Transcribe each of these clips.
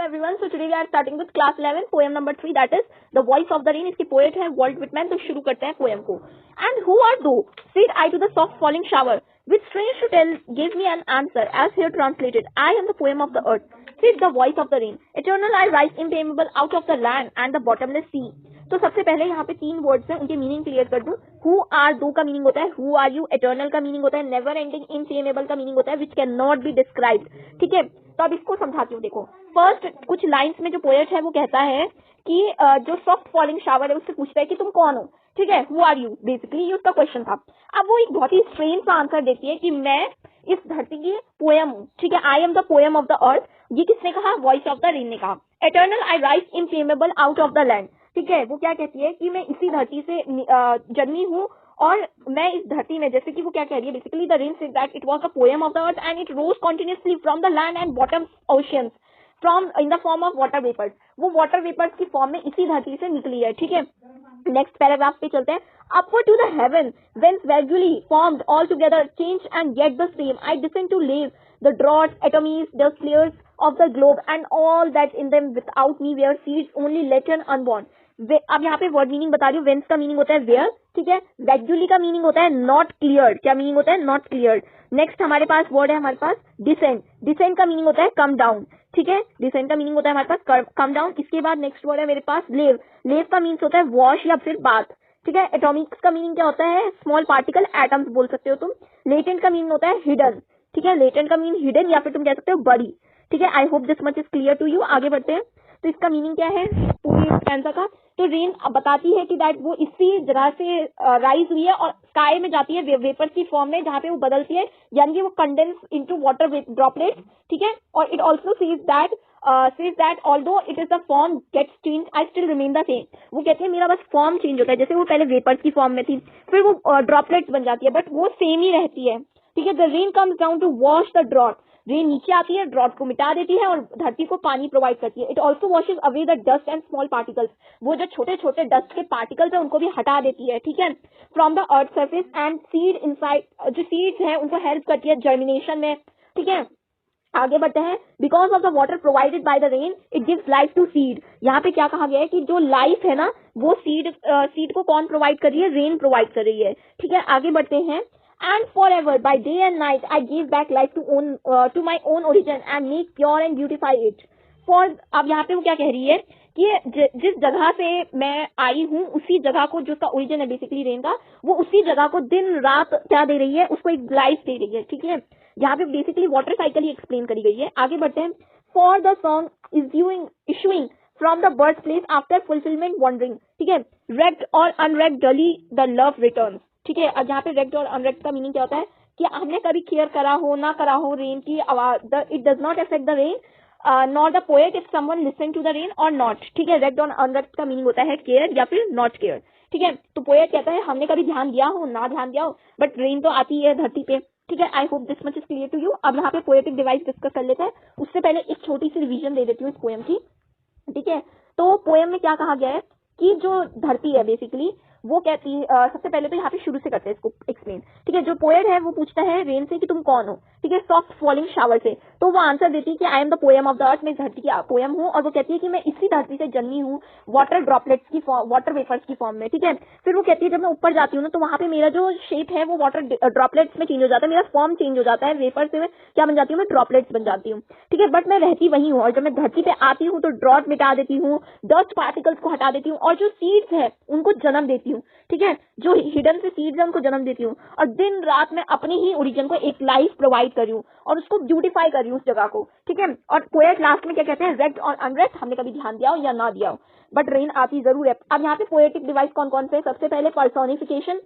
everyone. So today we are starting with class 11 poem number 3 that is the voice of the rain. इसकी poet है Walt Whitman. तो शुरू करते हैं poem को. And who art thou? Said I to the soft falling shower. With strange to tell, gave me an answer as here translated. I am the poem of the earth. Said the voice of the rain. Eternal I rise impassable out of the land and the bottomless sea. तो सबसे पहले यहाँ पे 3 words हैं, उनके meaning clear कर दूं. Who are दो का मीनिंग होता है हु आर यू, एटर्नल का मीनिंग होता है नेवर एंडिंग, इनफेमेबल का मीनिंग होता है which can not be described. ठीक है, तो अब इसको समझाती हूँ. देखो फर्स्ट कुछ लाइंस में जो पोएट है वो कहता है कि जो सॉफ्ट फॉलिंग शावर है उससे पूछता है कि तुम कौन हो. ठीक है, हु आर यू, बेसिकली ये उसका क्वेश्चन था. अब वो एक बहुत ही स्ट्रेंज सा आंसर देती है कि मैं इस धरती की पोएम हूँ. ठीक है, I am the poem of the earth. ये किसने कहा? वॉइस ऑफ द रेन ने कहा. Eternal I rise impalpable out of the land. ठीक है, वो क्या कहती है कि मैं इसी धरती से जन्मी हूँ और मैं इस धरती में, जैसे कि वो क्या कह रही है, basically the rain says that it was the poem of the earth and it rose continuously from the land and bottom oceans from in the form of water vapours. वो वाटर वेपर्स की फॉर्म में इसी धरती से निकली है. ठीक है, नेक्स्ट पैराग्राफ पे चलते हैं. Upward to the heaven, whence vaguely formed all together, changed and yet the same, I descend to lave the draughts, atomies, the spheres of the globe, and all that in them without me were seeds, only latent unborn. अब यहाँ पे word meaning बता रही हूँ. Veins का meaning होता है where. ठीक है, वैग्यूली का मीनिंग होता है नॉट क्लियर. क्या मीनिंग होता है? Not clear. नेक्स्ट हमारे पास वर्ड है हमारे पास डिसेंड. डिसेंड का मीनिंग होता है कम डाउन. ठीक है, डिसेंड का मीनिंग होता है हमारे पास कम डाउन. इसके बाद नेक्स्ट वर्ड है मेरे पास लेव. लेव का मीनिंग होता है वॉश या फिर बाथ. ठीक है, एटॉमिक्स का मीनिंग क्या होता है? स्मॉल पार्टिकल, एटम्स बोल सकते हो तुम. लेटेंट का मीनिंग होता है हिडन. ठीक है, लेटेंट का मीनिंग हिडन या फिर तुम कह सकते हो बड़ी. ठीक है, I hope this much is clear to you. आगे बढ़ते हैं. तो इसका मीनिंग क्या है पूरी स्टैंजा का? तो रेन बताती है कि दैट वो इसी जगह से राइज हुई है और स्काई में जाती है वेपर्स की फॉर्म में, जहाँ पे वो बदलती है, यानी कि वो कंडेंस इनटू वाटर ड्रॉपलेट्स. ठीक है, और it also says that although it is the form gets changed, I still remain the same. वो कहती है मेरा बस फॉर्म चेंज होता है, जैसे वो पहले वेपर्स की फॉर्म में थी फिर वो ड्रॉपलेट्स बन जाती है, बट वो सेम ही रहती है. ठीक है, the rain comes down to wash the drought. Rain नीचे आती है, ड्रॉट को मिटा देती है और धरती को पानी प्रोवाइड करती है. It also washes away the dust and small particles. वो जो छोटे छोटे डस्ट के पार्टिकल्स है उनको भी हटा देती है. ठीक है, from the earth surface and seed inside, जो सीड्स है उनको हेल्प करती है जर्मिनेशन में. ठीक है, आगे बढ़ते हैं. Because of the water provided by the rain it gives life to seed. यहाँ पे क्या कहा गया है कि जो लाइफ है ना वो सीड को कौन प्रोवाइड कर रही है? रेन प्रोवाइड कर रही है. ठीक है, आगे बढ़ते हैं. And forever by day and night I give back life to my own origin and make pure and beautify it. For, अब यहाँ पे वो क्या कह रही है कि जिस जगह से मैं आई हूँ उसी जगह को, जो उसका ओरिजिन है बेसिकली रेन का, वो उसी जगह को दिन रात क्या दे रही है? उसको एक लाइफ दे रही है. ठीक है, यहाँ पे बेसिकली वाटर साइकिल ही एक्सप्लेन करी गई है. आगे बढ़ते हैं. For the song issuing from the birth place after fulfilment wandering. ठीक है, रेक्ट और अनरेक्ट डली द लव रिटर्न. ठीक है, अब यहाँ पे रेक्ट और अनरेक्ट का मीनिंग क्या होता है कि हमने कभी केयर करा हो ना करा हो रेन की आवाज, it does not affect the rain not the poet if someone listen to the rain और नॉट. ठीक है, रेक्ट और अनरेक्ट का मीनिंग होता है केयर या फिर नॉट केयर. ठीक है, तो पोएट कहता है हमने कभी ध्यान दिया हो ना ध्यान दिया हो, बट रेन तो आती है धरती पे. ठीक है, I hope this much is clear to you. अब यहाँ पे पोएटिक डिवाइस डिस्कस कर लेते हैं. उससे पहले एक छोटी सी रिवीजन दे देती हूँ इस पोएम की. ठीक है, तो पोएम में क्या कहा गया है कि जो धरती है बेसिकली वो कहती है, सबसे पहले तो यहाँ पे शुरू से करते हैं इसको एक्सप्लेन. ठीक है, जो पोएट है वो पूछता है रेन से कि तुम कौन हो. ठीक है, सॉफ्ट फॉलिंग शावर से. तो वो आंसर देती है कि आई am the poem of the अर्थ. मैं धरती की पोएम हूँ और वो कहती है कि मैं इसी धरती से जन्मी हूँ वाटर ड्रॉपलेट्स की वाटर वेपर्स की फॉर्म में. ठीक है, फिर वो कहती है जब मैं ऊपर जाती हूँ ना तो वहाँ पे मेरा जो शेप है वो वाटर ड्रॉपलेट्स में चेंज हो जाता है, मेरा फॉर्म चेंज हो जाता है, वेपर से मैं क्या बन जाती हूँ? मैं ड्रॉपलेट्स बन जाती हूँ. ठीक है, बट मैं रहती वही हूँ और जब मैं धरती पे आती हूँ तो ड्रॉट मिटा देती हूँ, डस्ट पार्टिकल्स को हटा देती हूँ और जो सीड्स है उनको जन्म देती हूँ. ठीक है, जो हिडन से सीड्स है उनको जन्म देती हूँ और दिन रात में अपने ही ओरिजिन को एक लाइफ प्रोवाइड कर रही हूँ और उसको ब्यूटीफाई कर रही हूँ उस जगह को. ठीक है, और पोएट लास्ट में क्या कहते हैं? रेक्ट और अनरेक्ट, हमने कभी ध्यान दिया हो या ना दिया हो, बट रेन आती जरूर है. अब यहाँ पे पोएटिक डिवाइस कौन कौन से? सबसे पहले पर्सोनिफिकेशन.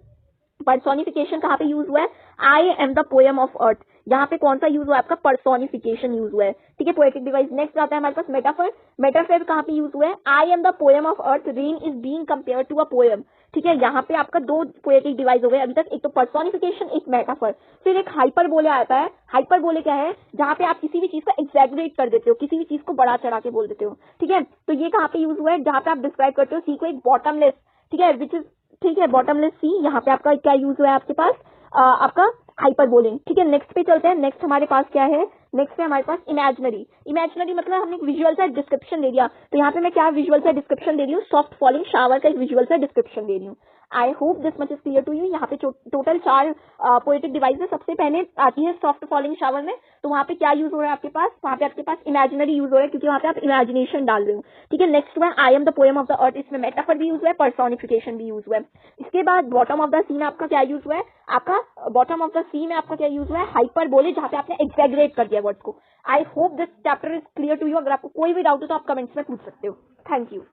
पर्सोनिफिकेशन कहाँ पे यूज हुआ है? I am the poem of अर्थ. यहाँ पे कौन सा यूज हुआ है? आपका पर्सोनिफिकेशन यूज हुआ है. ठीक है, पोएटिक डिवाइस. नेक्स्ट आता है हमारे पास मेटाफर. मेटाफर कहाँ पे यूज हुआ है? I am the poem of earth, rain is being compared to a poem. ठीक है, यहाँ पे आपका 2 पोएटिक डिवाइस हो गए अभी तक, एक तो पर्सोनिफिकेशन, एक मेटाफर. फिर एक हाइपरबोले आता है. हाइपरबोले क्या है? जहाँ पे आप किसी भी चीज को एक्सैजरेट कर देते हो, किसी भी चीज को बढ़ा चढ़ा के बोल देते हो. ठीक है, तो ये कहाँ पे यूज हुआ है? जहाँ पे आप डिस्क्राइब करते हो सी को एक बॉटमलेस. ठीक है, विच इज, ठीक है, बॉटमलेस सी. यहाँ पे आपका क्या यूज हुआ है? आपके पास आपका हाइपरबोले. ठीक है, नेक्स्ट पे चलते हैं. नेक्स्ट हमारे पास क्या है? नेक्स्ट है हमारे पास इमेजिनरी। इमेजिनरी मतलब हमने एक विजुअल सा डिस्क्रिप्शन दे दिया, तो यहाँ पे मैं क्या विजुअल सा डिस्क्रिप्शन दे रही हूँ, सॉफ्ट फॉलिंग शावर का एक विजुअल सा डिस्क्रिप्शन दे रही हूँ। I hope this much is clear to you. यहाँ पे टोटल 4 पोएटिक डिवाइसेस सबसे पहले आती है सॉफ्ट फॉलिंग शावर में, तो वहाँ पे क्या यूज हो रहा है आपके पास, वहाँ पे आपके पास इमेजिनरी यूज हो रहा है क्योंकि वहाँ पे आप इमेजिनेशन डाल रहे हो, ठीक है। Next one I am the poem of the अर्थ, इसमें मेटाफर भी यूज हुआ है, पर्सोनिफिकेशन भी यूज हुआ है। इसके बाद बॉटम ऑफ द सी में आपका क्या यूज हुआ है, आपका बॉटम ऑफ द सी में आपका क्या यूज हुआ है, हाइपर बोले, जहाँ पे आपने एक्सैगरेट कर दिया वर्ड्स को। I hope this chapter is clear to you. अगर आपको कोई भी डाउट हो तो आप कमेंट्स में पूछ सकते हो। Thank you.